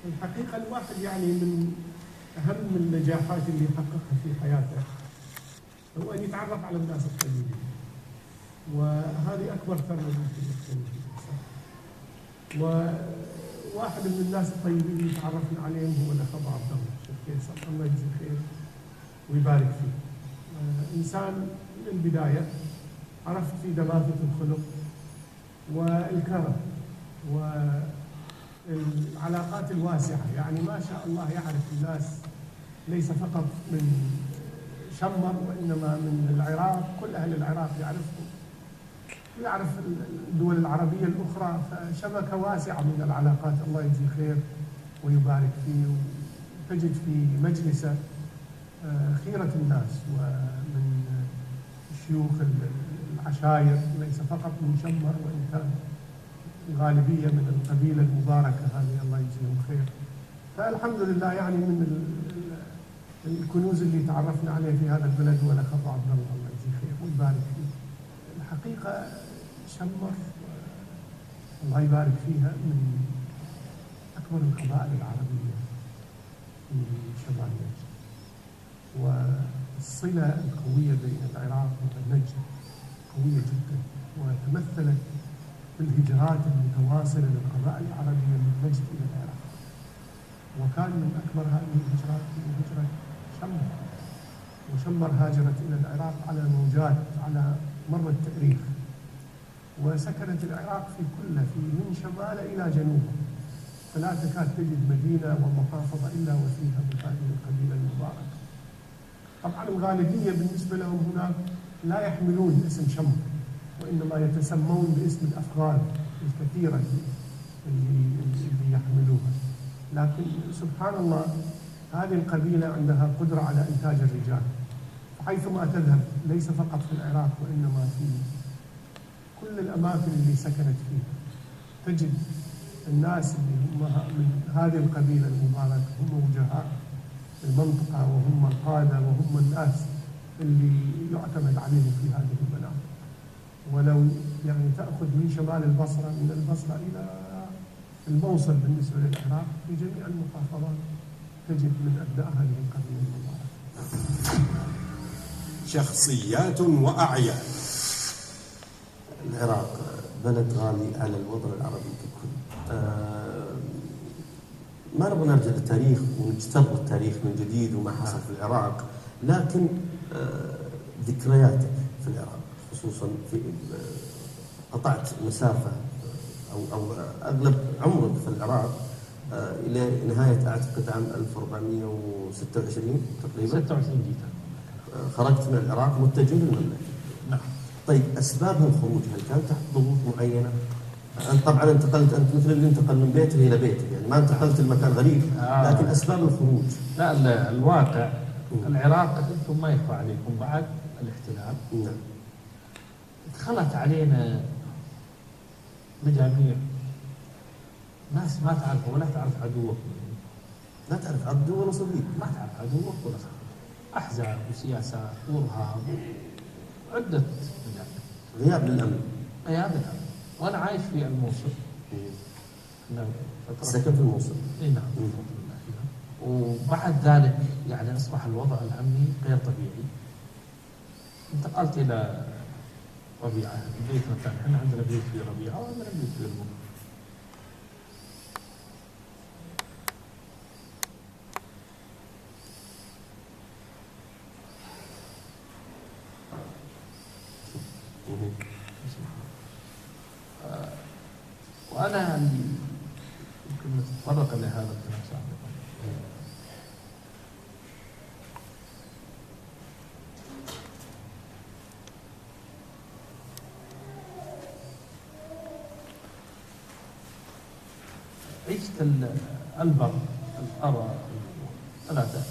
الحقيقة الواحد يعني من أهم النجاحات اللي حققها في حياته هو أن يتعرف على الناس الطيبين، وهذه أكبر ثروة ممكن يكون في الإنسان. وواحد من الناس الطيبين اللي تعرفنا عليهم هو الأخ أبو عبد الله الشيخ فيصل، الله يجزيه خير ويبارك فيه. إنسان من البداية عرفت في دماثة الخلق والكرم والعلاقات الواسعة، يعني ما شاء الله يعرف الناس ليس فقط من شمر وإنما من العراق، كل أهل العراق يعرفهم، يعرف الدول العربية الأخرى، فشبكة واسعة من العلاقات، الله يجزيه خير ويبارك فيه. وتجد في مجلسه خيرة الناس ومن شيوخ العشائر، ليس فقط من شمر وإن كان الغالبية من القبيلة المباركة هذه، الله يجزيهم خير. فالحمد لله يعني من الكنوز اللي تعرفنا عليه في هذا البلد هو الأخ أبو عبد الله، الله يجزيه خير ويبارك فيه. الحقيقة شمر الله يبارك فيها من أكبر القبائل العربية في شمال نجد، والصلة القوية بين العراق ونجد قوية جدا، وتمثلت في الهجرات المتواصلة للقبائل العربية من نجد إلى العراق. وكان من أكبر هذه الهجرات هي هجرة شمر، وشمر هاجرت إلى العراق على موجات على مر التاريخ، وسكنت العراق في كله، من شمال إلى جنوب، فلا تكاد تجد مدينة ومحافظة إلا وفيها من هذه القبيلة المباركة. طبعا الغالبية بالنسبة لهم هناك لا يحملون اسم شمر، وإنما يتسمون باسم الأفغان الكثيرة اللي يحملوها. لكن سبحان الله هذه القبيلة عندها قدرة على إنتاج الرجال، حيثما تذهب ليس فقط في العراق وإنما في كل الأماكن اللي سكنت فيها تجد الناس اللي هم من هذه القبيلة المباركة هم وجهاء المنطقة، وهم القادة، وهم الناس اللي يعتمد عليهم في هذه المناطق. ولو يعني تأخذ من شمال البصرة، من البصرة إلى الموصل بالنسبة للعراق، في جميع المحافظات تجد من أبناء هذه القبيلة المباركة. شخصيات وأعيان. العراق بلد غالي على الوطن العربي ككل. ما نبغى نرجع للتاريخ ونجتر التاريخ من جديد وما حصل في العراق، لكن ذكرياتك في العراق، خصوصا في قطعت مسافة أو أغلب عمرك في العراق إلى نهاية أعتقد عام 1426 تقريبا. 26 جيت. خرجت من العراق متجه للمملكة. نعم. طيب أسباب الخروج هل كان تحت ضغوط معينة؟ أنت طبعا انتقلت، أنت مثل اللي انتقل من بيته إلى بيته، يعني ما انتقلت لمكان غريب، لكن أسباب الخروج. لا الواقع العراق أنتم ما يخفى عليكم بعد الاحتلال. نعم. دخلت علينا مجاميع ناس ما تعرف ولا تعرف عدوك، لا تعرف عدو ولا صديق، ما تعرف عدوك ولا صديق، أحزاب وسياسات وإرهاب عدة غياب للأمن. غياب للأمن. وأنا عايش في الموصل. سكن في الموصل. اي نعم. وبعد ذلك يعني أصبح الوضع الأمني غير طبيعي. انتقلت إلى ربيعة، بيتنا الثاني، احنا عندنا بيت في ربيعة وعندنا بيت في المنطقة. وأنا يمكن نتطرق لهذا الكلام سابقا. عشت البر الأرى 3